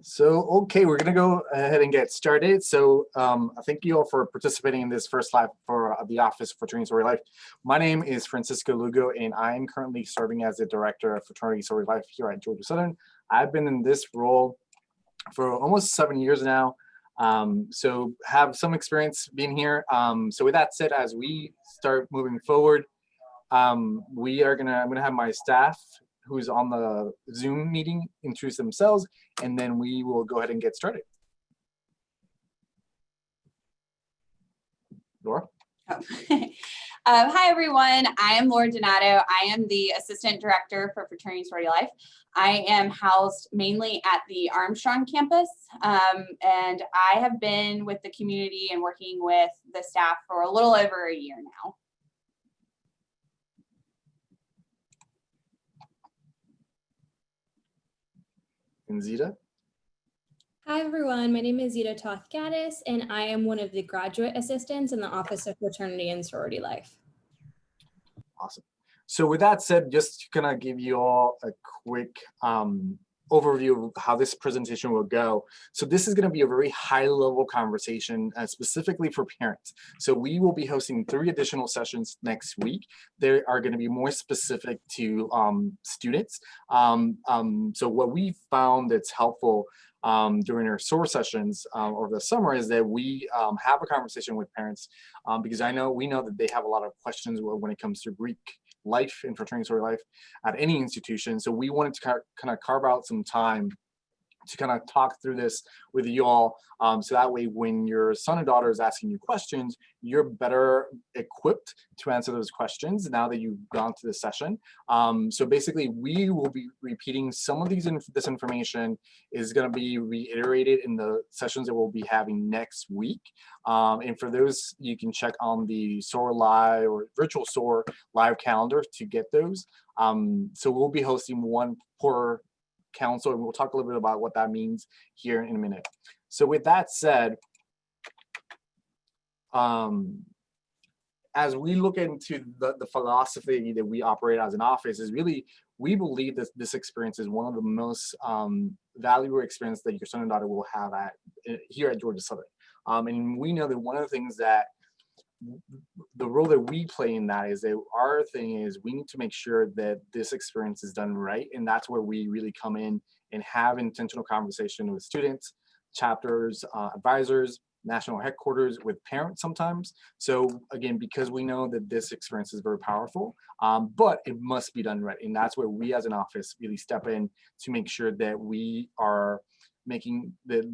Okay, we're gonna go ahead and get started. I thank you all for participating in this first live for the Office of Fraternity Sorority Life. My name is Francisco Lugo, and I am currently serving as the Director of Fraternity Sorority Life here at Georgia Southern. I've been in this role for almost 7 years now, so have some experience being here. So with that said, as we start moving forward, I'm gonna have my staff who's on the Zoom meeting introduce themselves, and then we will go ahead and get started. Laura? Oh. Hi, everyone. I am Laura Donato. I am the Assistant Director for Fraternity Sorority Life. I am housed mainly at the Armstrong campus, and I have been with the community and working with the staff for a little over a year now. And Zita? Hi, everyone. My name is Zita Toth-Gaddis, and I am one of the graduate assistants in the Office of Fraternity and Sorority Life. Awesome. So with that said, just gonna give you all a quick overview of how this presentation will go. So this is going to be a very high-level conversation specifically for parents. So we will be hosting 3 additional sessions next week. They are going to be more specific to students. So what we found that's helpful during our SOAR sessions over the summer is that we have a conversation with parents because we know that they have a lot of questions when it comes to Greek life and fraternity sorority life at any institution. So we wanted to kind of carve out some time to kind of talk through this with you all, so that way when your son and daughter is asking you questions, you're better equipped to answer those questions now that you've gone to the session. So basically, we will be repeating some of this information is going to be reiterated in the sessions that we'll be having next week. And for those, you can check on the SOAR Live or virtual SOAR Live calendar to get those. So we'll be hosting one per council, and we'll talk a little bit about what that means here in a minute. So with that said, as we look into the philosophy that we operate as an office is really, we believe that this experience is one of the most valuable experience that your son and daughter will have here at Georgia Southern. And we know that one of the things that the role that we play in that is that our thing is we need to make sure that this experience is done right, and that's where we really come in and have intentional conversation with students, chapters, advisors, national headquarters, with parents sometimes. So again, because we know that this experience is very powerful, but it must be done right, and that's where we as an office really step in to make sure that we are making the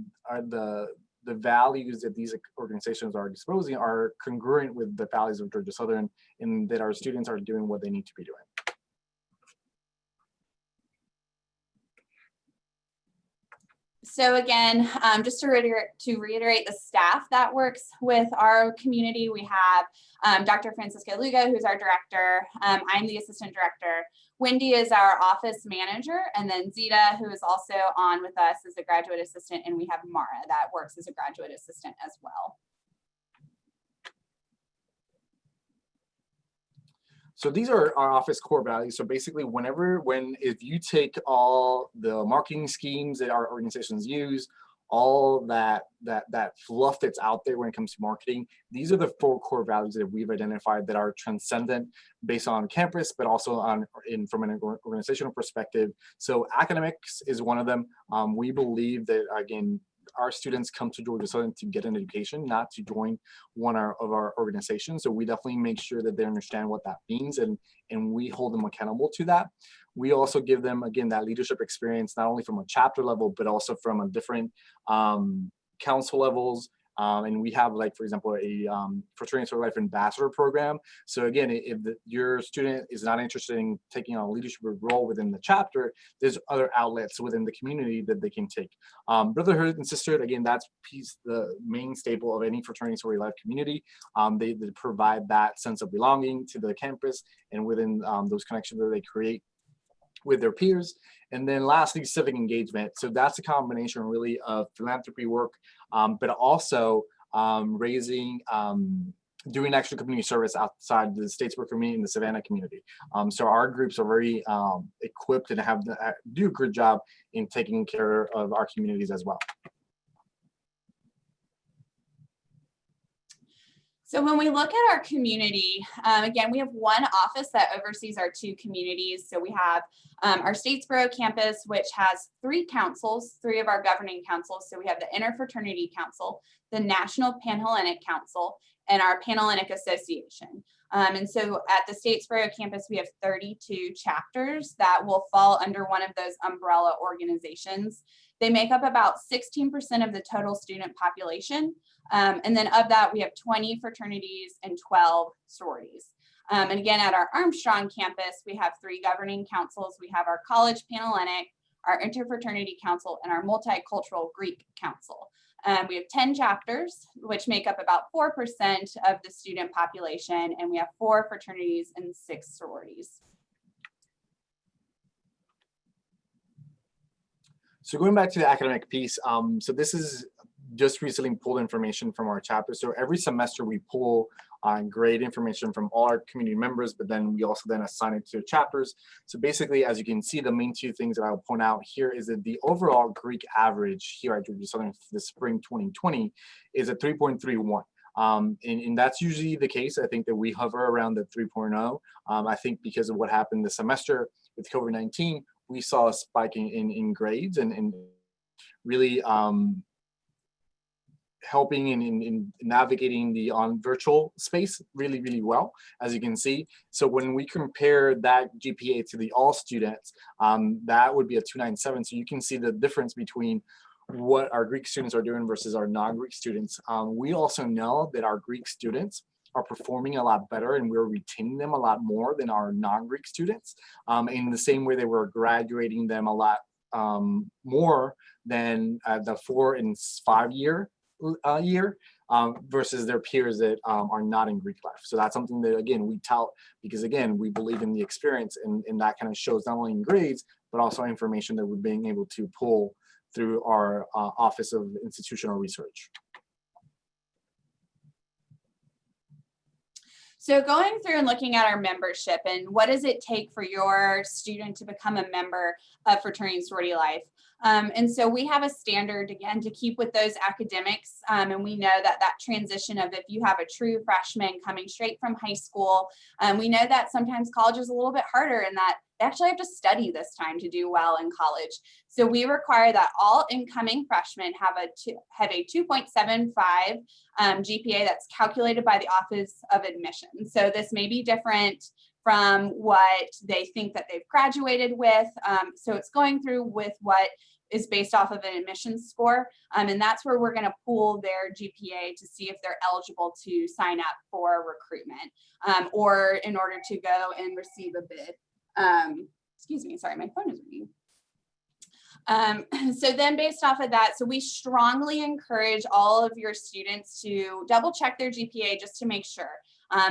values that these organizations are exposing are congruent with the values of Georgia Southern, and that our students are doing what they need to be doing. So again, just to reiterate the staff that works with our community, we have Dr. Francisco Lugo, who's our director. I'm the assistant director. Wendy is our office manager, and then Zita, who is also on with us, is a graduate assistant, and we have Mara that works as a graduate assistant as well. So these are our office core values. So basically, if you take all the marketing schemes that our organizations use, all that fluff that's out there when it comes to marketing, these are the 4 core values that we've identified that are transcendent based on campus, but also from an organizational perspective. So academics is one of them. We believe that, again, our students come to Georgia Southern to get an education, not to join one of our organizations. So we definitely make sure that they understand what that means, and we hold them accountable to that. We also give them, again, that leadership experience, not only from a chapter level, but also from a different council levels. And we have, like, for example, a Fraternity Sorority Life Ambassador program. So again, if your student is not interested in taking on a leadership role within the chapter, there's other outlets within the community that they can take. Brotherhood and sisterhood, again, that's the main staple of any Fraternity Sorority Life community. They provide that sense of belonging to the campus and within those connections that they create with their peers. And then lastly, civic engagement. So that's a combination really of philanthropy work, but also raising doing extra community service outside the Statesboro community and the Savannah community. So our groups are very equipped and do a good job in taking care of our communities as well. So when we look at our community, again, we have one office that oversees our 2 communities. So we have our Statesboro campus, which has 3 councils, 3 of our governing councils. So we have the Interfraternity Council, the National Panhellenic Council, and our Panhellenic Association. And so at the Statesboro campus, we have 32 chapters that will fall under one of those umbrella organizations. They make up about 16% of the total student population. And then of that, we have 20 fraternities and 12 sororities. And again, at our Armstrong campus, we have 3 governing councils. We have our College Panhellenic, our Interfraternity Council, and our Multicultural Greek Council. We have 10 chapters, which make up about 4% of the student population, and we have 4 fraternities and 6 sororities. So going back to the academic piece, so this is just recently pulled information from our chapter. So every semester we pull grade information from all our community members, but then we also then assign it to chapters. So basically, as you can see, the main 2 things that I'll point out here is that the overall Greek average here at Georgia Southern for the spring 2020 is a 3.31. And that's usually the case. I think that we hover around the 3.0. I think because of what happened this semester with COVID-19, we saw a spike in grades and really helping in navigating the virtual space really, really well, as you can see. So when we compare that GPA to the all students, that would be a 297. So you can see the difference between what our Greek students are doing versus our non-Greek students. We also know that our Greek students are performing a lot better and we're retaining them a lot more than our non-Greek students. In the same way that we're graduating them a lot more than the 4 and 5 year versus their peers that are not in Greek life. So that's something that, again, we tout because, again, we believe in the experience and that kind of shows not only in grades, but also information that we're being able to pull through our Office of Institutional Research. So going through and looking at our membership and what does it take for your student to become a member of Fraternity and Sorority Life? And so we have a standard, again, to keep with those academics. And we know that that transition of if you have a true freshman coming straight from high school, we know that sometimes college is a little bit harder and that they actually have to study this time to do well in college. So we require that all incoming freshmen have a 2.75 GPA that's calculated by the Office of Admissions. So this may be different from what they think that they've graduated with. So it's going through with what is based off of an admissions score. And that's where we're going to pool their GPA to see if they're eligible to sign up for recruitment or in order to go and receive a bid. Excuse me, sorry, my phone is ringing. So then based off of that, so we strongly encourage all of your students to double check their GPA just to make sure.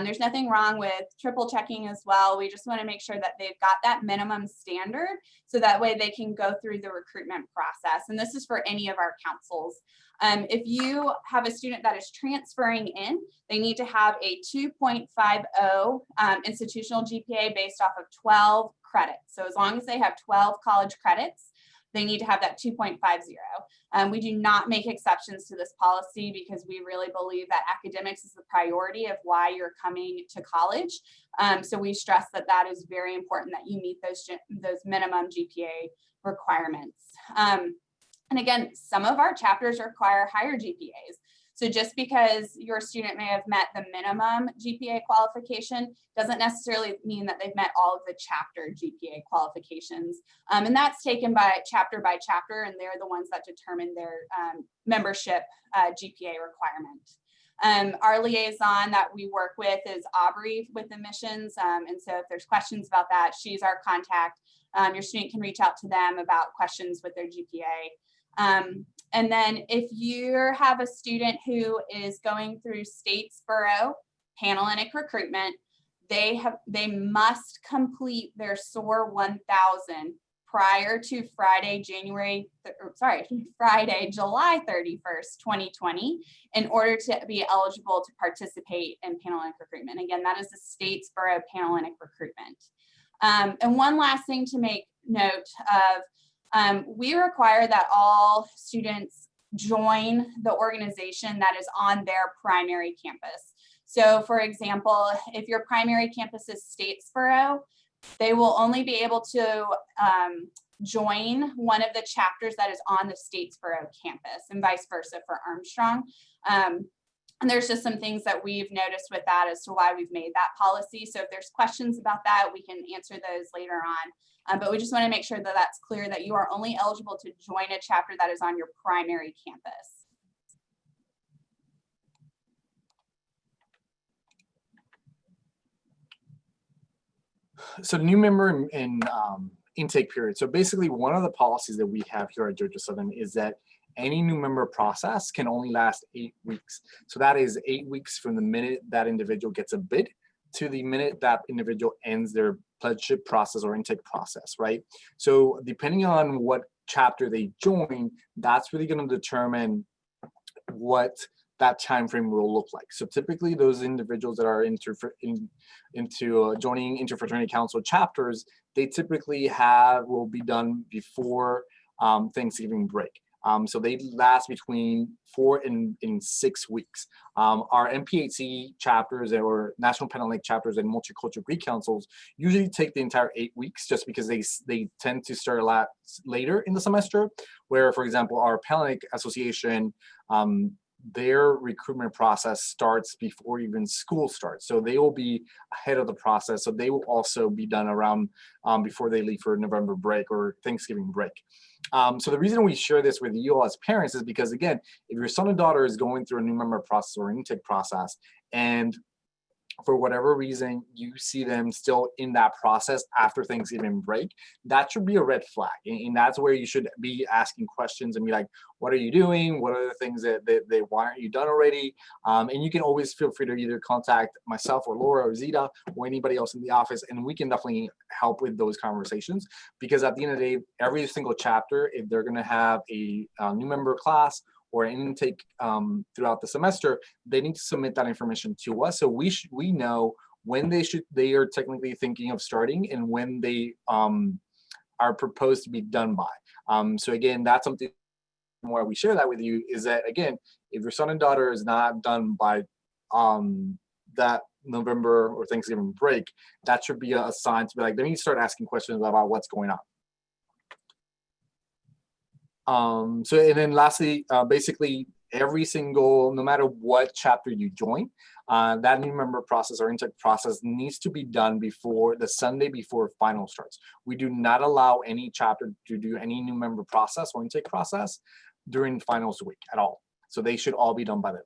There's nothing wrong with triple checking as well. We just want to make sure that they've got that minimum standard so that way they can go through the recruitment process. And this is for any of our councils. If you have a student that is transferring in, they need to have a 2.50 institutional GPA based off of 12 credits. So as long as they have 12 college credits, they need to have that 2.50. We do not make exceptions to this policy because we really believe that academics is the priority of why you're coming to college. So we stress that that is very important that you meet those minimum GPA requirements. And again, some of our chapters require higher GPAs. So just because your student may have met the minimum GPA qualification doesn't necessarily mean that they've met all of the chapter GPA qualifications. And that's taken by chapter, and they're the ones that determine their membership GPA requirement. Our liaison that we work with is Aubrey with admissions. And so if there's questions about that, she's our contact. Your student can reach out to them about questions with their GPA. And then if you have a student who is going through Statesboro Panhellenic recruitment, they must complete their SOAR 1000 prior to Friday, Friday, July 31st, 2020, in order to be eligible to participate in Panhellenic recruitment. Again, that is the Statesboro Panhellenic recruitment. And one last thing to make note of, we require that all students join the organization that is on their primary campus. So for example, if your primary campus is Statesboro, they will only be able to join one of the chapters that is on the Statesboro campus, and vice versa for Armstrong. And there's just some things that we've noticed with that as to why we've made that policy. So if there's questions about that, we can answer those later on. But we just want to make sure that that's clear, that you are only eligible to join a chapter that is on your primary campus. So new member in intake period. So basically one of the policies that we have here at Georgia Southern is that any new member process can only last 8 weeks. So that is 8 weeks from the minute that individual gets a bid to the minute that individual ends their pledgeship process or intake process, right? So depending on what chapter they join, that's really going to determine what that time frame will look like. So typically those individuals that are joining interfraternity council chapters, they typically will be done before Thanksgiving break. So they last between 4 and 6 weeks. Our MPHC chapters or National Panhellenic chapters and Multicultural Greek councils usually take the entire 8 weeks, just because they tend to start a lot later in the semester, where, for example, our Panhellenic Association, their recruitment process starts before even school starts. So they will be ahead of the process. So they will also be done around before they leave for November break or Thanksgiving break. So the reason we share this with you all as parents is because, again, if your son or daughter is going through a new member process or intake process, and for whatever reason you see them still in that process after Thanksgiving break, that should be a red flag. And that's where you should be asking questions and be like, what are you doing? What are the things that why aren't you done already? And you can always feel free to either contact myself or Laura or Zita or anybody else in the office, and we can definitely help with those conversations. Because at the end of the day, every single chapter, if they're going to have a new member class or an intake throughout the semester, they need to submit that information to us, so we know when they are technically thinking of starting and when they are proposed to be done by. So again, that's something why we share that with you, is that, again, if your son and daughter is not done by that November or Thanksgiving break, that should be a sign to be like, they need to start asking questions about what's going on. So, and then lastly, basically no matter what chapter you join, that new member process or intake process needs to be done before the Sunday before final starts. We do not allow any chapter to do any new member process or intake process during finals week at all. So they should all be done by then.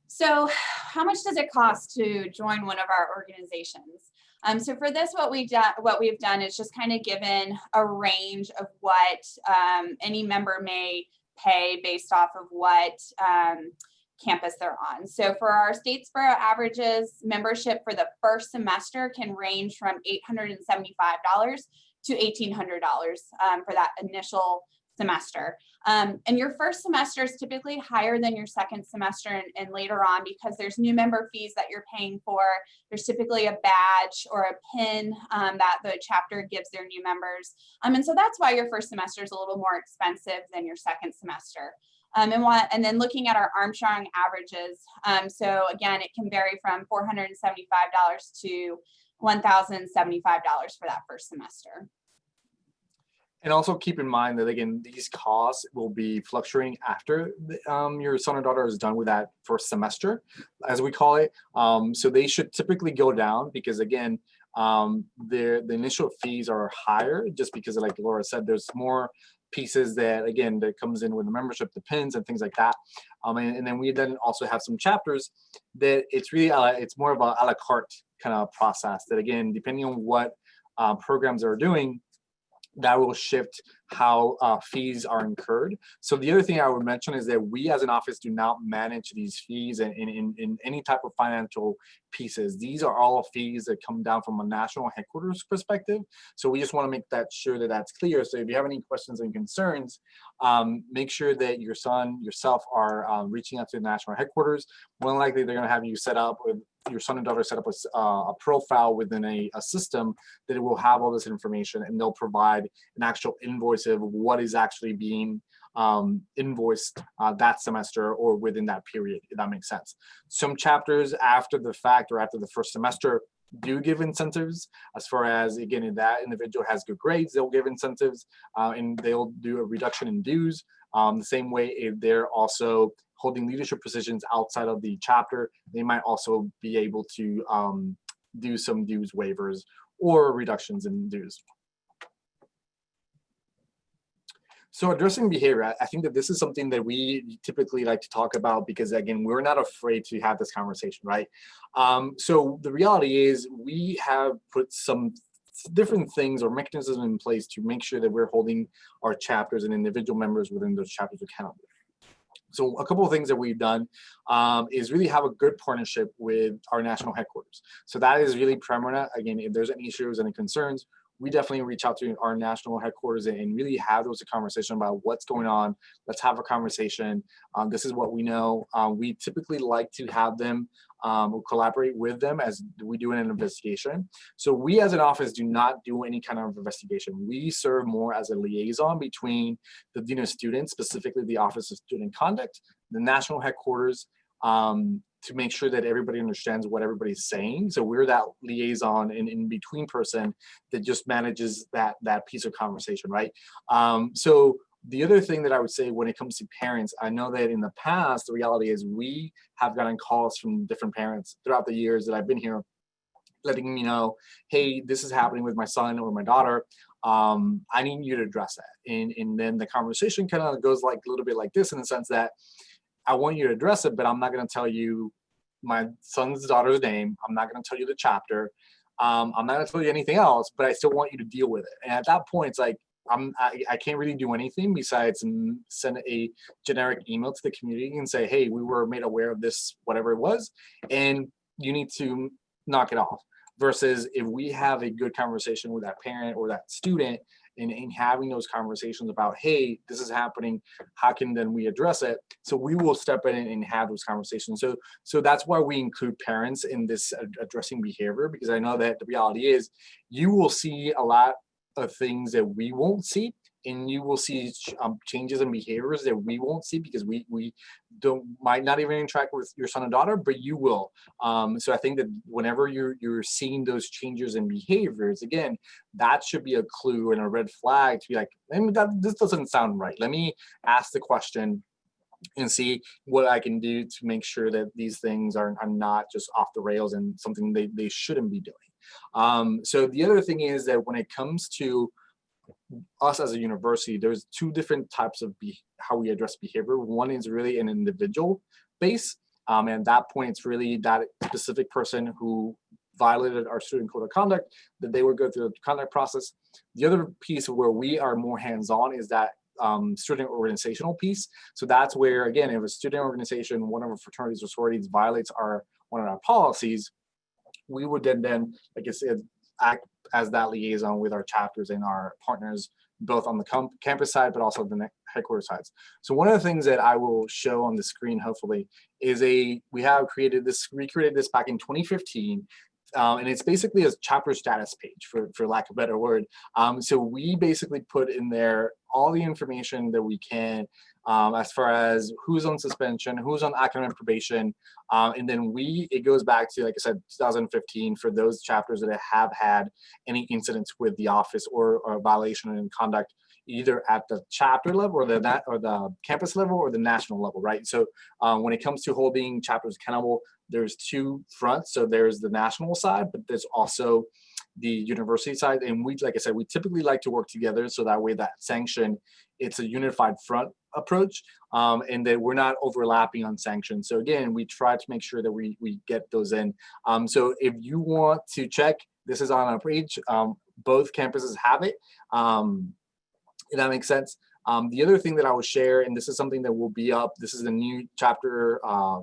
So how much does it cost to join one of our organizations? So for this, what we've done is just kind of given a range of what any member may pay based off of what campus they're on. So for our Statesboro averages, membership for the first semester can range from $875 to $1,800 for that initial semester. And your first semester is typically higher than your second semester and later on, because there's new member fees that you're paying for. There's typically a badge or a pin that the chapter gives their new members. And so that's why your first semester is a little more expensive than your second semester. And then looking at our Armstrong averages, so again, it can vary from $475 to $1,075 for that first semester. And also keep in mind that, again, these costs will be fluctuating after your son or daughter is done with that first semester, as we call it. So they should typically go down because, again, the initial fees are higher just because, like Laura said, there's more pieces that, again, that comes in with the membership, the pins and things like that. And then we also have some chapters that it's really, it's more of a la carte kind of process that, again, depending on what programs are doing, that will shift how fees are incurred. So the other thing I would mention is that we as an office do not manage these fees in any type of financial pieces. These are all fees that come down from a national headquarters perspective. So we just want to make that sure that that's clear. So if you have any questions and concerns, make sure that your son, yourself are reaching out to the national headquarters. More than likely, they're going to have you set up with your son and daughter set up a profile within a system that will have all this information, and they'll provide an actual invoice of what is actually being invoiced that semester or within that period, if that makes sense. Some chapters after the fact or after the first semester do give incentives, as far as, again, if that individual has good grades, they'll give incentives and they'll do a reduction in dues. The same way, if they're also holding leadership positions outside of the chapter, they might also be able to do some dues waivers or reductions in dues. So addressing behavior, I think that this is something that we typically like to talk about because, again, we're not afraid to have this conversation, right? So the reality is we have put some different things or mechanisms in place to make sure that we're holding our chapters and individual members within those chapters accountable. So a couple of things that we've done is really have a good partnership with our national headquarters. So that is really paramount. Again, if there's any issues, any concerns, we definitely reach out to our national headquarters and really have those conversations about what's going on. Let's have a conversation. This is what we know. We typically like to have them collaborate with them as we do in an investigation. So we as an office do not do any kind of investigation. We serve more as a liaison between the Dean of Students, specifically the Office of Student Conduct, the national headquarters, to make sure that everybody understands what everybody's saying. So we're that liaison and in between person that just manages that piece of conversation, right? So the other thing that I would say when it comes to parents, I know that in the past, the reality is we have gotten calls from different parents throughout the years that I've been here, letting me know, hey, this is happening with my son or my daughter. I need you to address that. And then the conversation kind of goes like a little bit like this, in the sense that I want you to address it, but I'm not going to tell you my son's daughter's name. I'm not going to tell you the chapter. I'm not going to tell you anything else, but I still want you to deal with it. And at that point, it's like, I can't really do anything besides send a generic email to the community and say, hey, we were made aware of this, whatever it was, and you need to knock it off. Versus if we have a good conversation with that parent or that student, and having those conversations about, hey, this is happening, how can then we address it? So we will step in and have those conversations. So that's why we include parents in this addressing behavior, because I know that the reality is you will see a lot of things that we won't see, and you will see changes in behaviors that we won't see because we might not even interact with your son and daughter, but you will. So I think that whenever you're seeing those changes in behaviors, again, that should be a clue and a red flag to be like, this doesn't sound right. Let me ask the question and see what I can do to make sure that these things are not just off the rails and something they shouldn't be doing. So the other thing is that when it comes to us as a university, there's two different types of how we address behavior. One is really an individual base, and at that point, it's really that specific person who violated our student code of conduct, that they would go through the conduct process. The other piece where we are more hands-on is that student organizational piece. So that's where, again, if a student organization, one of our fraternities or sororities violates one of our policies, we would then, like I said, act as that liaison with our chapters and our partners, both on the campus side, but also the headquarters sides. So one of the things that I will show on the screen, hopefully, is we recreated this back in 2015. And it's basically a chapter status page, for lack of a better word. So we basically put in there all the information that we can, as far as who's on suspension, who's on academic probation, and then it goes back to, like I said, 2015 for those chapters that have had any incidents with the office or a violation in conduct, either at the chapter level or the campus level or the national level, right? So when it comes to holding chapters accountable, there's two fronts. So there's the national side, but there's also the university side. And like I said, we typically like to work together so that way that sanction, it's a unified front approach, and that we're not overlapping on sanctions. So again, we try to make sure that we get those in. So if you want to check, this is on our page. Both campuses have it. If that makes sense. The other thing that I will share, and this is something that will be up, this is the new chapter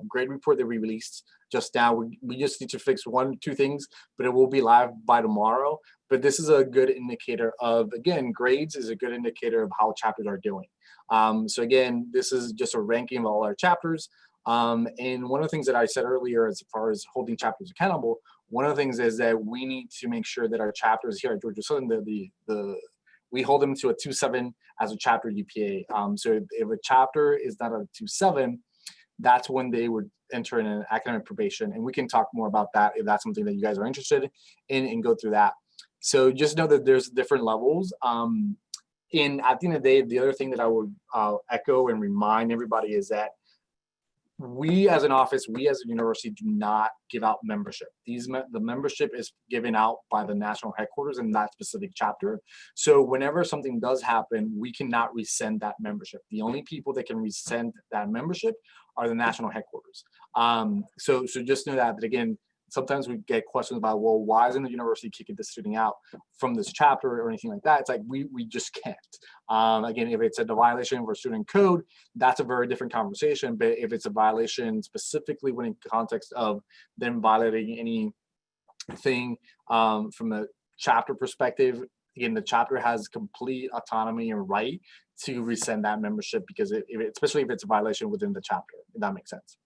grade report that we released just now. We just need to fix 1-2 things, but it will be live by tomorrow. But this is a good indicator of, again, grades is a good indicator of how chapters are doing. So again, this is just a ranking of all our chapters. And one of the things that I said earlier, as far as holding chapters accountable, one of the things is that we need to make sure that our chapters here at Georgia Southern, we hold them to a 2.7 as a chapter GPA. So if a chapter is not a 2.7, that's when they would enter in an academic probation. And we can talk more about that if that's something that you guys are interested in and go through that. So just know that there's different levels. And at the end of the day, the other thing that I would echo and remind everybody is that we as an office, we as a university do not give out membership. The membership is given out by the national headquarters in that specific chapter. So whenever something does happen, we cannot rescind that membership. The only people that can rescind that membership are the national headquarters. So just know that again, sometimes we get questions about, well, why isn't the university kicking this student out from this chapter or anything like that? It's like, we just can't. Again, if it's a violation of our student code, that's a very different conversation. But if it's a violation specifically when in context of them violating anything from a chapter perspective, again, the chapter has complete autonomy and right to rescind that membership, because especially if it's a violation within the chapter, if that makes sense.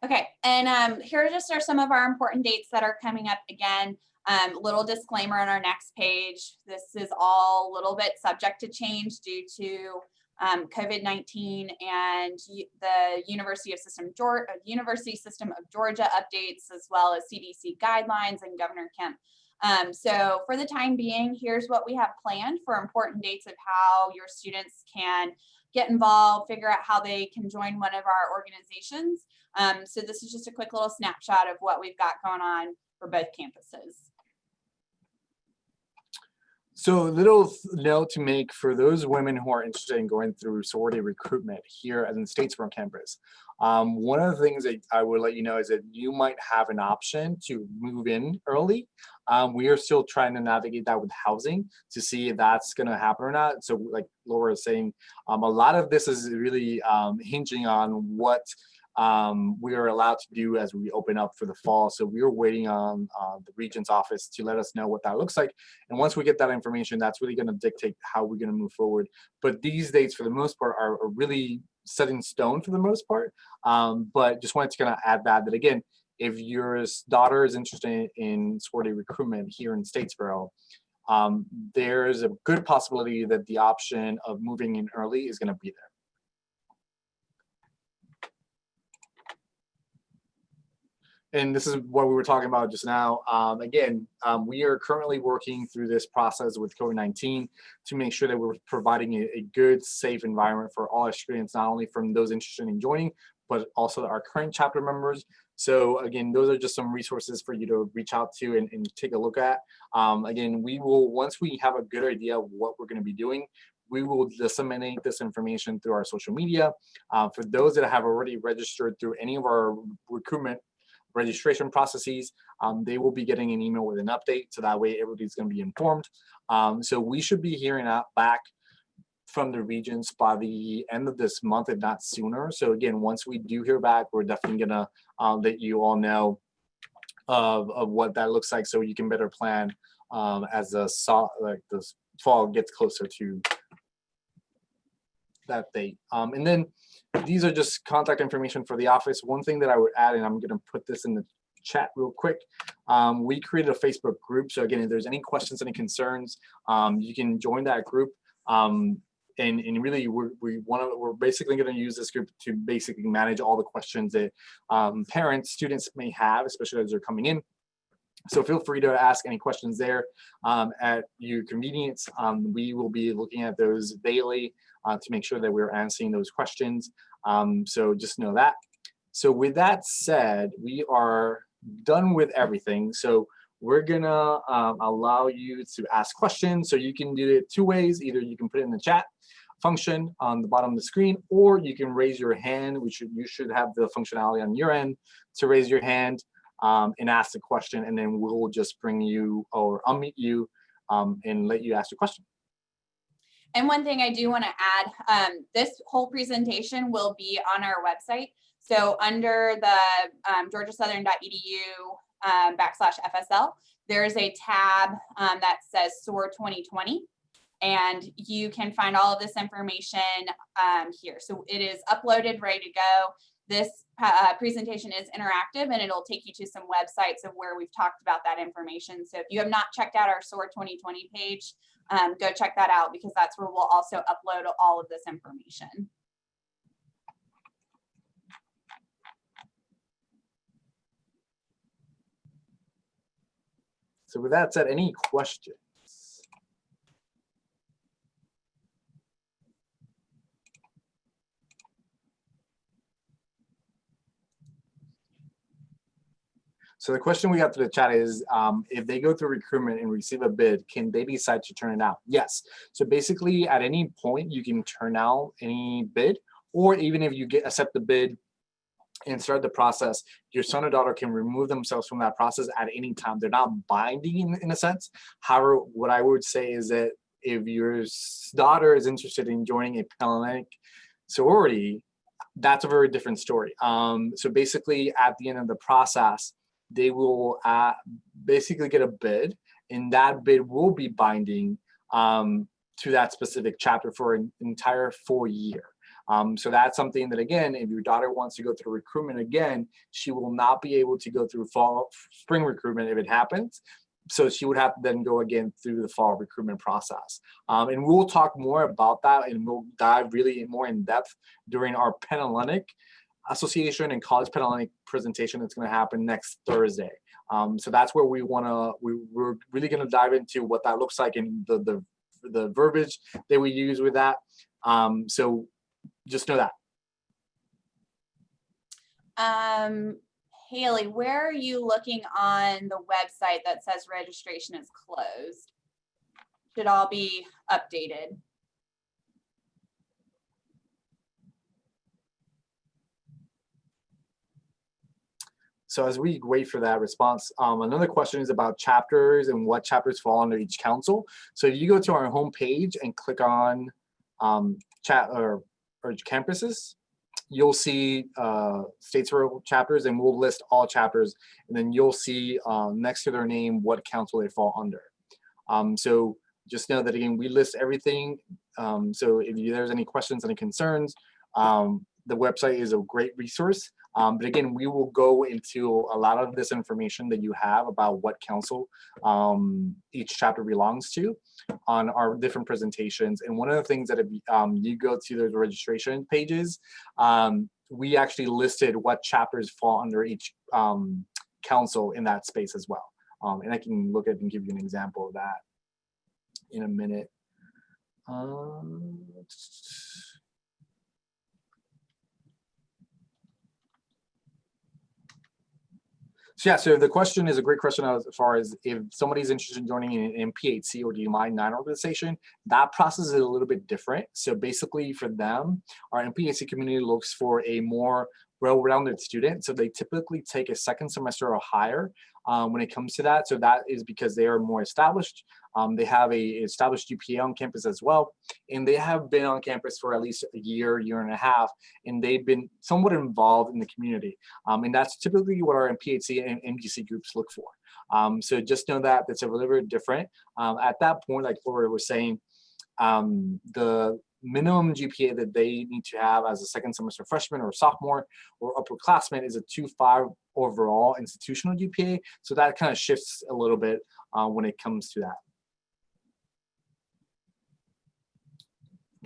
Okay, and here just are some of our important dates that are coming up again. Little disclaimer on our next page. This is all a little bit subject to change due to COVID-19 and the University System of Georgia updates, as well as CDC guidelines and Governor Kemp. So for the time being, here's what we have planned for important dates of how your students can get involved, figure out how they can join one of our organizations. So this is just a quick little snapshot of what we've got going on for both campuses. So a little note to make for those women who are interested in going through sorority recruitment here at the Statesboro campus. One of the things that I would let you know is that you might have an option to move in early. We are still trying to navigate that with housing to see if that's going to happen or not. So like Laura is saying, a lot of this is really hinging on what we are allowed to do as we open up for the fall. So we are waiting on the Regent's office to let us know what that looks like. And once we get that information, that's really going to dictate how we're going to move forward. But these dates, for the most part, are really set in stone for the most part. But just wanted to kind of add that again, if your daughter is interested in sorority recruitment here in Statesboro, there's a good possibility that the option of moving in early is going to be there. And this is what we were talking about just now. Again, we are currently working through this process with COVID-19 to make sure that we're providing a good, safe environment for all our students, not only from those interested in joining, but also our current chapter members. So again, those are just some resources for you to reach out to and take a look at. Again, we will, once we have a good idea of what we're going to be doing, we will disseminate this information through our social media. For those that have already registered through any of our recruitment registration processes, they will be getting an email with an update, so that way everybody's going to be informed. So we should be hearing back from the Regents by the end of this month, if not sooner. So again, once we do hear back, we're definitely gonna let you all know of what that looks like, so you can better plan as the fall gets closer to that date. And then these are just contact information for the office. One thing that I would add, and I'm going to put this in the chat real quick, we created a Facebook group. So again, if there's any questions, any concerns, you can join that group. And really, we're basically going to use this group to basically manage all the questions that parents, students may have, especially as they're coming in. So feel free to ask any questions there at your convenience. We will be looking at those daily to make sure that we're answering those questions. So just know that. So with that said, we are done with everything. So we're gonna allow you to ask questions. So you can do it 2 ways. Either you can put it in the chat function on the bottom of the screen, or you can raise your hand. You should have the functionality on your end to raise your hand and ask the question, and then we'll just bring you or unmute you and let you ask the question. And one thing I do want to add, this whole presentation will be on our website. So under the georgiasouthern.edu /FSL, there's a tab that says SOAR 2020. And you can find all of this information here. So it is uploaded, ready to go. This presentation is interactive and it'll take you to some websites of where we've talked about that information. So if you have not checked out our SOAR 2020 page, go check that out, because that's where we'll also upload all of this information. So with that said, any questions? So the question we got to the chat is, if they go through recruitment and receive a bid, can they decide to turn it out? Yes. So basically at any point you can turn out any bid, or even if you accept the bid and start the process, your son or daughter can remove themselves from that process at any time. They're not binding in a sense. However, what I would say is that if your daughter is interested in joining a Hellenic sorority, that's a very different story. So basically at the end of the process, they will basically get a bid, and that bid will be binding to that specific chapter for an entire full year. So that's something that, again, if your daughter wants to go through recruitment again, she will not be able to go through spring recruitment if it happens. So she would have to then go again through the fall recruitment process. And we'll talk more about that, and we'll dive really more in depth during our Hellenic Association and College Hellenic presentation that's going to happen next Thursday. So that's where we're really going to dive into what that looks like and the verbiage that we use with that. So just know that. Haley, where are you looking on the website that says registration is closed? Should all be updated. So as we wait for that response, another question is about chapters and what chapters fall under each council. So if you go to our homepage and click on chat or campuses, you'll see states or chapters, and we'll list all chapters, and then you'll see next to their name what council they fall under. So just know that, again, we list everything. So if there's any questions, any concerns, the website is a great resource. But again, we will go into a lot of this information that you have about what council each chapter belongs to on our different presentations. And one of the things that if you go to those registration pages, we actually listed what chapters fall under each council in that space as well. And I can look at and give you an example of that in a minute. So yeah, so the question is a great question as far as if somebody's interested in joining an MPHC or DMI 9 organization, that process is a little bit different. So basically for them, our MPHC community looks for a more well-rounded student. So they typically take a second semester or higher when it comes to that. So that is because they are more established. They have a established GPA on campus as well. And they have been on campus for at least a year, year and a half, and they've been somewhat involved in the community. And that's typically what our MPHC and MGC groups look for. So just know that that's a little bit different. At that point, like Laura was saying, the minimum GPA that they need to have as a second semester freshman or sophomore or upperclassman is a 2.5 overall institutional GPA. So that kind of shifts a little bit when it comes to that.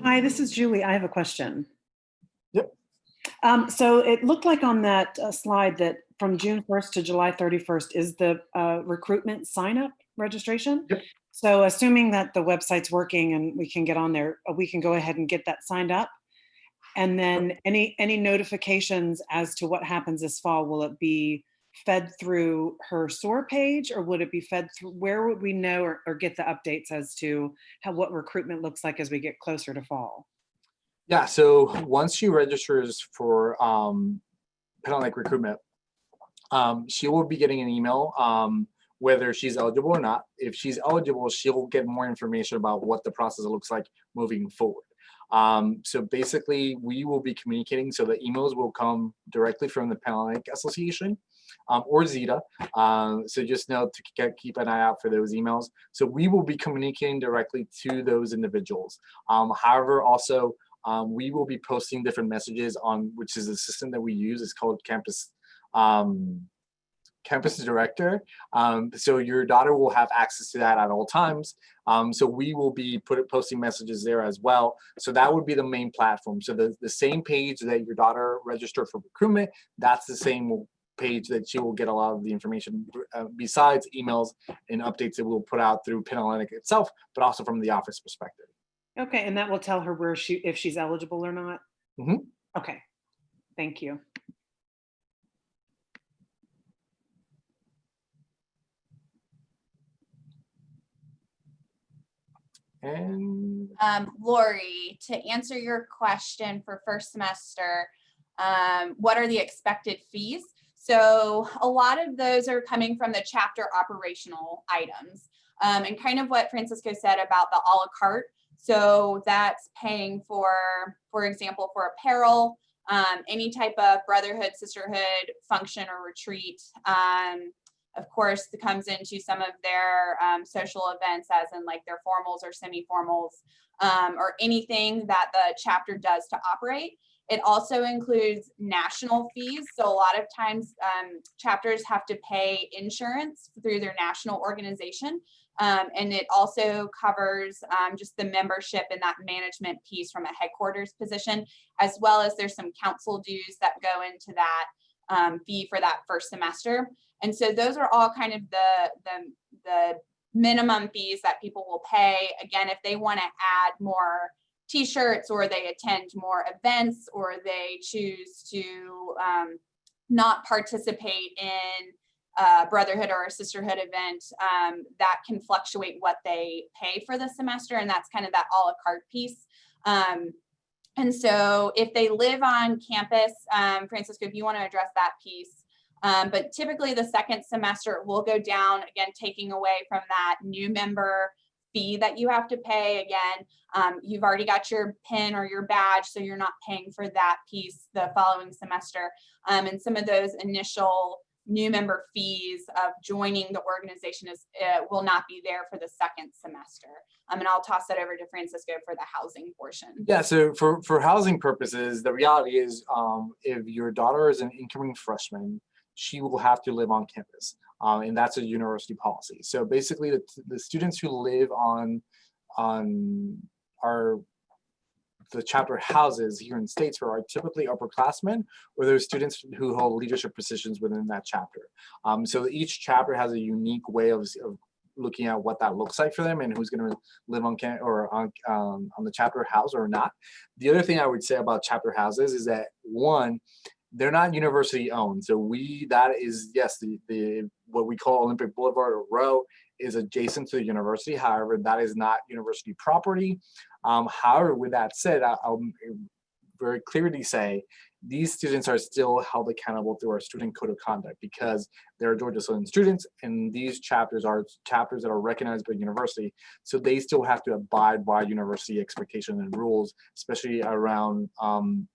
Hi, this is Julie. I have a question. Yep. So it looked like on that slide that from June 1st to July 31st is the recruitment sign-up registration. Yep. So assuming that the website's working and we can get on there, we can go ahead and get that signed up. And then any notifications as to what happens this fall, will it be fed through her SOAR page, or would it be fed through, where would we know or get the updates as to what recruitment looks like as we get closer to fall? Yeah, so once she registers for Hellenic recruitment, she will be getting an email whether she's eligible or not. If she's eligible, she'll get more information about what the process looks like moving forward. So basically, we will be communicating, so the emails will come directly from the Panhellenic Association or Zeta. So just know to keep an eye out for those emails. So we will be communicating directly to those individuals. However, also, we will be posting different messages on, which is a system that we use. It's called Campus Director. So your daughter will have access to that at all times. So we will be posting messages there as well. So that would be the main platform. So the same page that your daughter registered for recruitment, that's the same page that she will get a lot of the information besides emails and updates that we'll put out through Panhellenic itself, but also from the office perspective. Okay, and that will tell her if she's eligible or not? Mhm. Okay, thank you. And Lori, to answer your question for first semester, what are the expected fees? So a lot of those are coming from the chapter operational items, and kind of what Francisco said about the a la carte. So that's paying for example, for apparel, any type of brotherhood, sisterhood function or retreat. Of course, it comes into some of their social events, as in like their formals or semi-formals, or anything that the chapter does to operate. It also includes national fees. So a lot of times chapters have to pay insurance through their national organization. And it also covers just the membership and that management piece from a headquarters position, as well as there's some council dues that go into that fee for that first semester. And so those are all kind of the minimum fees that people will pay. Again, if they want to add more t-shirts, or they attend more events, or they choose to not participate in a brotherhood or a sisterhood event, that can fluctuate what they pay for the semester. And that's kind of that a la carte piece. And so if they live on campus, Francisco, if you want to address that piece, but typically the second semester will go down, again, taking away from that new member fee that you have to pay. Again, you've already got your pin or your badge, so you're not paying for that piece the following semester. And some of those initial new member fees of joining the organization will not be there for the second semester. And I'll toss that over to Francisco for the housing portion. yeah, so for housing purposes, the reality is if your daughter is an incoming freshman, she will have to live on campus. And that's a university policy. So basically the students who live on the chapter houses here in Statesboro are typically upperclassmen, or those students who hold leadership positions within that chapter. So each chapter has a unique way of looking at what that looks like for them and who's going to live on the chapter house or not. The other thing I would say about chapter houses is that, one, they're not university owned. So that is, yes, the what we call Olympic Boulevard or Row is adjacent to the university. However, that is not university property. However, with that said, I'll very clearly say these students are still held accountable through our student code of conduct, because they're Georgia Southern students, and these chapters are chapters that are recognized by the university. So they still have to abide by university expectations and rules, especially around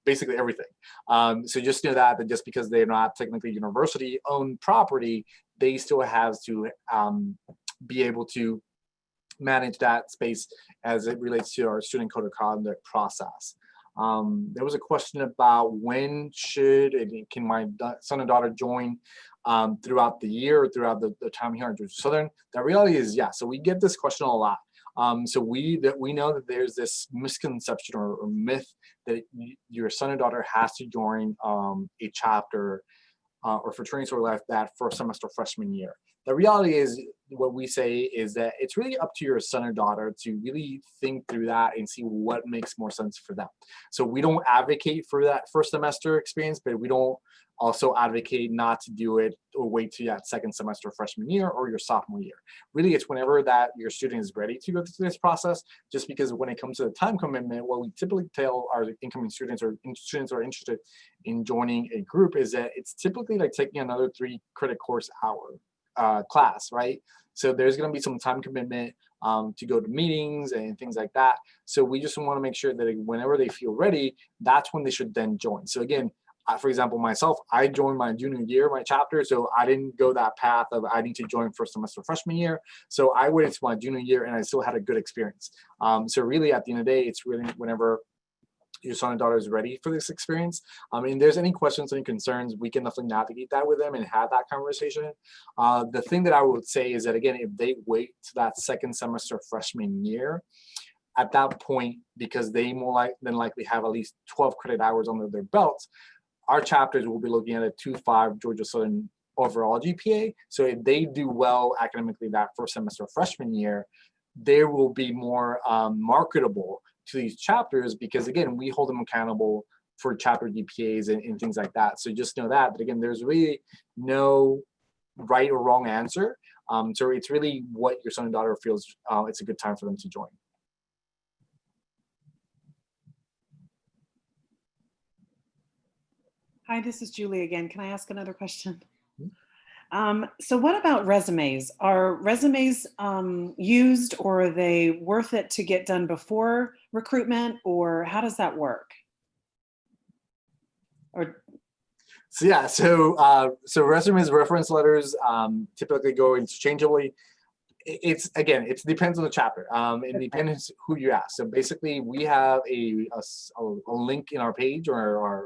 basically everything. So just know that just because they're not technically university owned property, they still have to be able to manage that space as it relates to our student code of conduct process. There was a question about when can my son and daughter join throughout the year or throughout the time here in Georgia Southern. The reality is, yeah, so we get this question a lot. So we know that there's this misconception or myth that your son and daughter has to join a chapter or fraternity sort of life that first semester freshman year. The reality is, what we say is that it's really up to your son or daughter to really think through that and see what makes more sense for them. So we don't advocate for that first semester experience, but we don't also advocate not to do it or wait till that second semester freshman year or your sophomore year. Really, it's whenever that your student is ready to go through this process, just because when it comes to the time commitment, what we typically tell our incoming students or students who are interested in joining a group is that it's typically like taking another 3 credit course hour. So it's typically like 3 credit course hours. So class, right? So there's going to be some time commitment to go to meetings and things like that. So we just want to make sure that whenever they feel ready, that's when they should then join. So again, for example, myself, I joined my junior year, my chapter, so I didn't go that path of I need to join first semester freshman year. So I went into my junior year and I still had a good experience. So really at the end of the day, it's really whenever your son and daughter is ready for this experience. If there's any questions, any concerns, we can definitely navigate that with them and have that conversation. The thing that I would say is that, again, if they wait to that second semester freshman year, at that point, because they more than likely have at least 12 credit hours under their belts, our chapters will be looking at a 2.5 Georgia Southern overall GPA. So if they do well academically that first semester freshman year, they will be more marketable to these chapters, because again, we hold them accountable for chapter GPAs and things like that. So just know that again, there's really no right or wrong answer. So it's really what your son and daughter feels it's a good time for them to join. Hi, this is Julie again. Can I ask another question? So what about resumes? Are resumes used, or are they worth it to get done before recruitment, or how does that work? Or So yeah, so resumes, reference letters typically go interchangeably. It depends on the chapter. It depends who you ask. So basically, we have a link in our page or our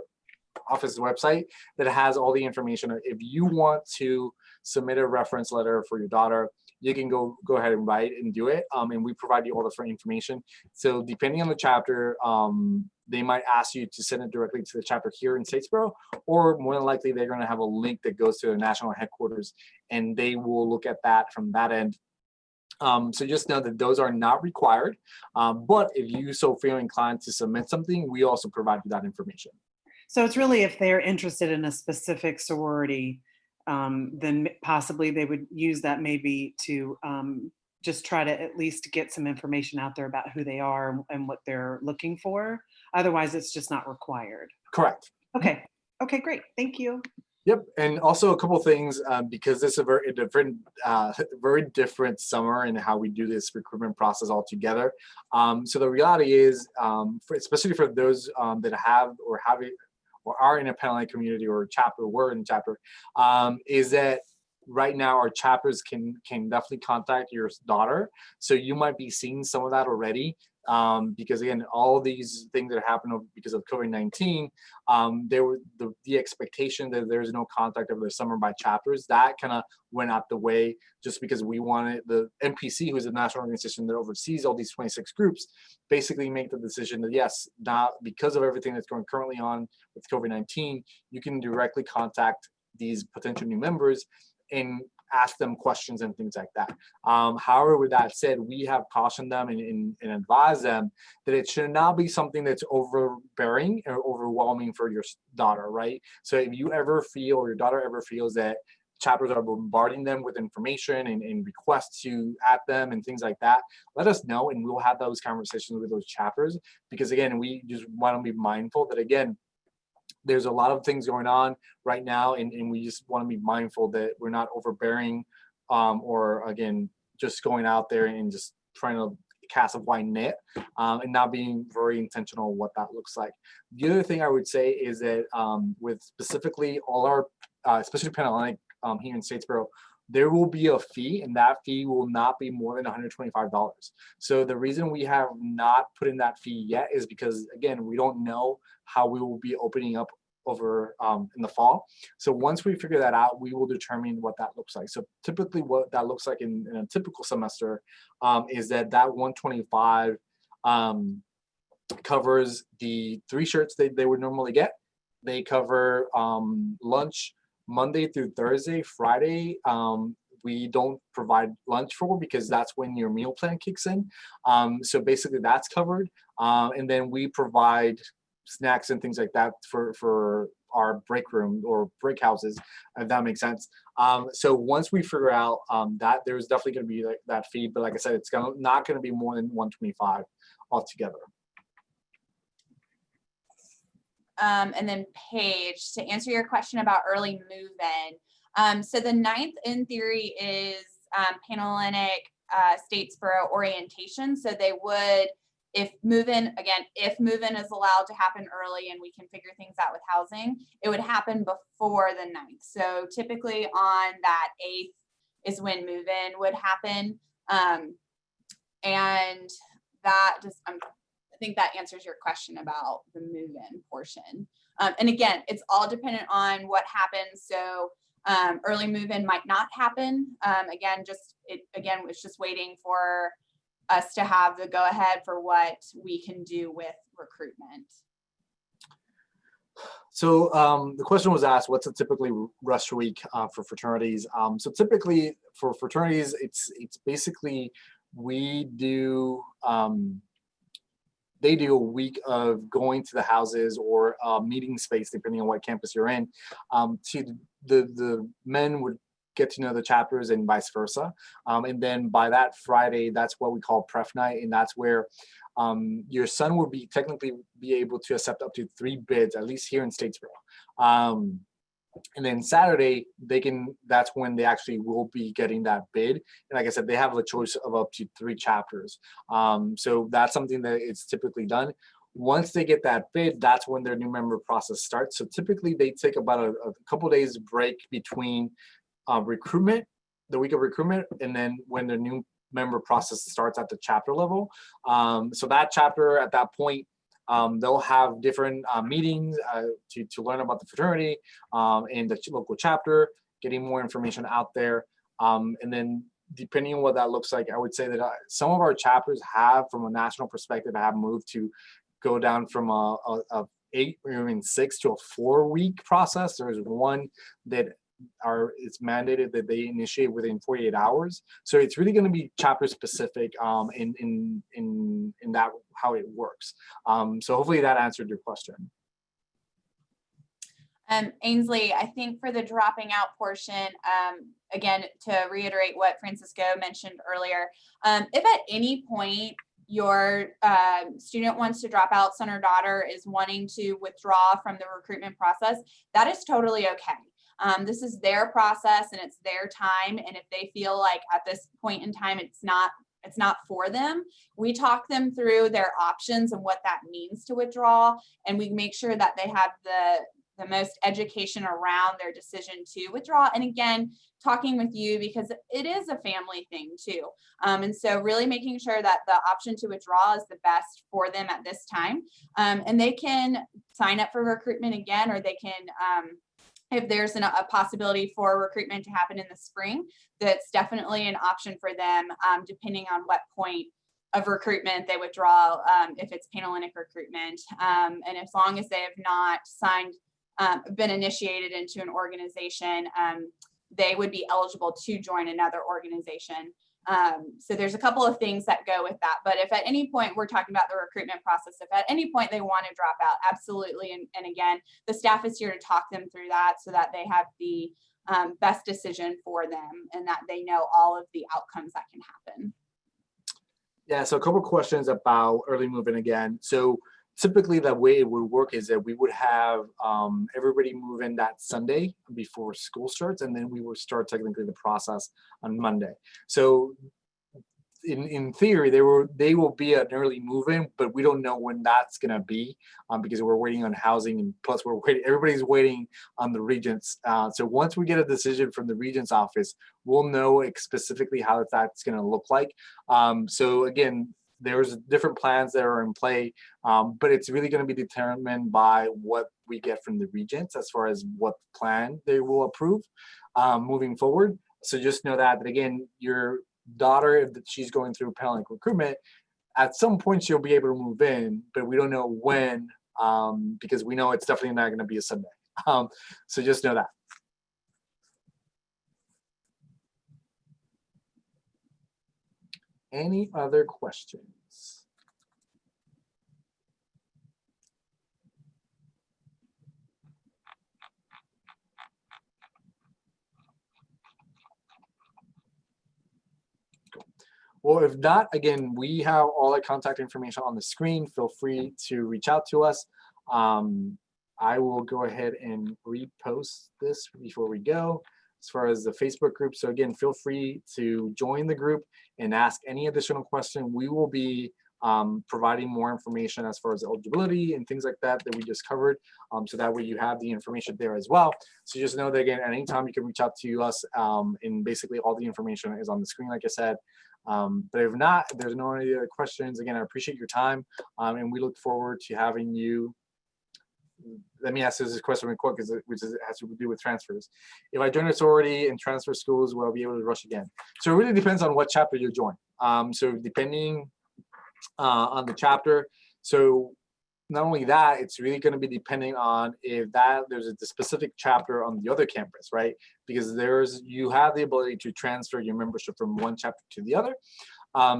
office website that has all the information. If you want to submit a reference letter for your daughter, you can go ahead and write and do it. And we provide you all the information. So depending on the chapter, they might ask you to send it directly to the chapter here in Statesboro, or more than likely they're going to have a link that goes to their national headquarters, and they will look at that from that end. So just know that those are not required. But if you so feel inclined to submit something, we also provide you that information. so it's really if they're interested in a specific sorority, then possibly they would use that maybe to just try to at least get some information out there about who they are and what they're looking for. Otherwise, it's just not required. Correct. Okay. Okay, great. Thank you. Yep, and also a couple of things because this is a very different summer in how we do this recruitment process altogether. So the reality is, especially for those that have or are in a Penn community or chapter, were in chapter, is that right now our chapters can definitely contact your daughter. So you might be seeing some of that already. Because again, all these things that happened because of COVID-19, there were the expectation that there's no contact over the summer by chapters. That kind of went out the way just because we wanted the NPC, who's a national organization that oversees all these 26 groups, basically make the decision that yes, now because of everything that's going currently on with COVID-19, you can directly contact these potential new members and ask them questions and things like that. However, with that said, we have cautioned them and advised them that it should not be something that's overbearing or overwhelming for your daughter, right? So if you ever feel, or your daughter ever feels that chapters are bombarding them with information and requests to at them and things like that, let us know and we'll have those conversations with those chapters. Because again, we just want to be mindful that again, there's a lot of things going on right now, and we just want to be mindful that we're not overbearing or again, just going out there and just trying to cast a wide net and not being very intentional what that looks like. The other thing I would say is that with specifically all our, especially Penn Atlantic here in Statesboro, there will be a fee, and that fee will not be more than $125. So the reason we have not put in that fee yet is because, again, we don't know how we will be opening up over in the fall. So once we figure that out, we will determine what that looks like. So typically what that looks like in a typical semester is that 125 covers the 3 shirts they would normally get. They cover lunch Monday through Thursday. Friday, we don't provide lunch for because that's when your meal plan kicks in. So basically that's covered. And then we provide snacks and things like that for our break room or break houses, if that makes sense. So once we figure out that, there's definitely going to be like that fee. But like I said, it's not going to be more than 125 altogether. And then Paige, to answer your question about early move-in, So the 9th in theory is Panhellenic Statesboro orientation. So they would, if MoveIn is allowed to happen early and we can figure things out with housing, it would happen before the 9th. So typically on that 8th is when MoveIn would happen. And that just, I think that answers your question about the move-in portion. And again, it's all dependent on what happens. So early move-in might not happen. Again, it's just waiting for us to have the go-ahead for what we can do with recruitment. So the question was asked, what's a typically rush week for fraternities? So typically for fraternities, it's basically we do, they do a week of going to the houses or meeting space, depending on what campus you're in. To the men would get to know the chapters and vice versa. And then by that Friday, that's what we call pref night. And that's where your son would be technically be able to accept up to 3 bids, at least here in Statesboro. And then Saturday, that's when they actually will be getting that bid. And like I said, they have a choice of up to 3 chapters. So that's something that it's typically done. Once they get that bid, that's when their new member process starts. So typically they take about a couple days break between recruitment, the week of recruitment, and then when the new member process starts at the chapter level. So that chapter at that point, they'll have different meetings to learn about the fraternity and the local chapter, getting more information out there. And then depending on what that looks like, I would say that some of our chapters have, from a national perspective, have moved to go down from a 8 or even 6 to a 4-week process. There's one that it's mandated that they initiate within 48 hours. So it's really going to be chapter specific in that how it works. So hopefully that answered your question. Ainsley, I think for the dropping out portion, again, to reiterate what Francisco mentioned earlier, if at any point your student wants to drop out, son or daughter is wanting to withdraw from the recruitment process, that is totally okay. This is their process and it's their time. And if they feel like at this point in time, it's not for them, we talk them through their options and what that means to withdraw. And we make sure that they have the most education around their decision to withdraw. And again, talking with you because it is a family thing too. And so really making sure that the option to withdraw is the best for them at this time. And they can sign up for recruitment again, or they can, if there's a possibility for recruitment to happen in the spring, that's definitely an option for them, depending on what point of recruitment they withdraw, if it's Panhellenic recruitment. And as long as they have not been initiated into an organization, they would be eligible to join another organization. So there's a couple of things that go with that. But if at any point we're talking about the recruitment process, if at any point they want to drop out, absolutely. And again, the staff is here to talk them through that so that they have the best decision for them and that they know all of the outcomes that can happen. Yeah, so a couple of questions about early move-in again. So typically the way it would work is that we would have everybody move in that Sunday before school starts, and then we would start technically the process on Monday. So in theory, they will be an early move-in, but we don't know when that's gonna be because we're waiting on housing, and plus everybody's waiting on the regents. So once we get a decision from the regents office, we'll know specifically how that's gonna look like. So again, there's different plans that are in play, but it's really going to be determined by what we get from the regents as far as what plan they will approve moving forward. So just know that again, your daughter, if she's going through Panhellenic recruitment, at some point she'll be able to move in, but we don't know when because we know it's definitely not going to be a Sunday. So just know that. Any other questions? Cool. Well, if not, again, we have all the contact information on the screen. Feel free to reach out to us. I will go ahead and repost this before we go. as far as the Facebook group. So again, feel free to join the group and ask any additional question. We will be providing more information as far as eligibility and things like that we just covered. So that way you have the information there as well. So just know that again, at any time you can reach out to us, and basically all the information is on the screen, like I said. But if not, if there's no other questions, again, I appreciate your time, and we look forward to having you. Let me ask this question real quick, which has to do with transfers. If I join a sorority and transfer schools, will I be able to rush again? So it really depends on what chapter you join. So depending on the chapter, so not only that, it's really going to be depending on if there's a specific chapter on the other campus, right? Because you have the ability to transfer your membership from one chapter to the other.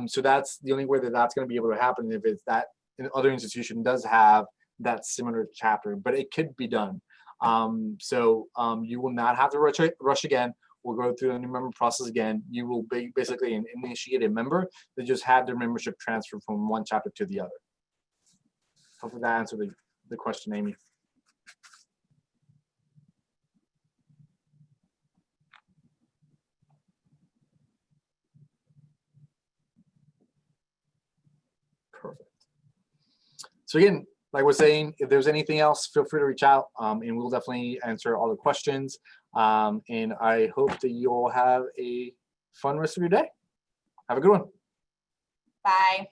So that's the only way that's going to be able to happen, if it's that other institution does have that similar chapter, but it could be done. So you will not have to rush again. We'll go through the new member process again. You will be basically initiate a member that just had their membership transferred from one chapter to the other. Hopefully that answered the question, Amy. Perfect. So again, like we're saying, if there's anything else, feel free to reach out, and we'll definitely answer all the questions. And I hope that you all have a fun rest of your day. Have a good one. Bye.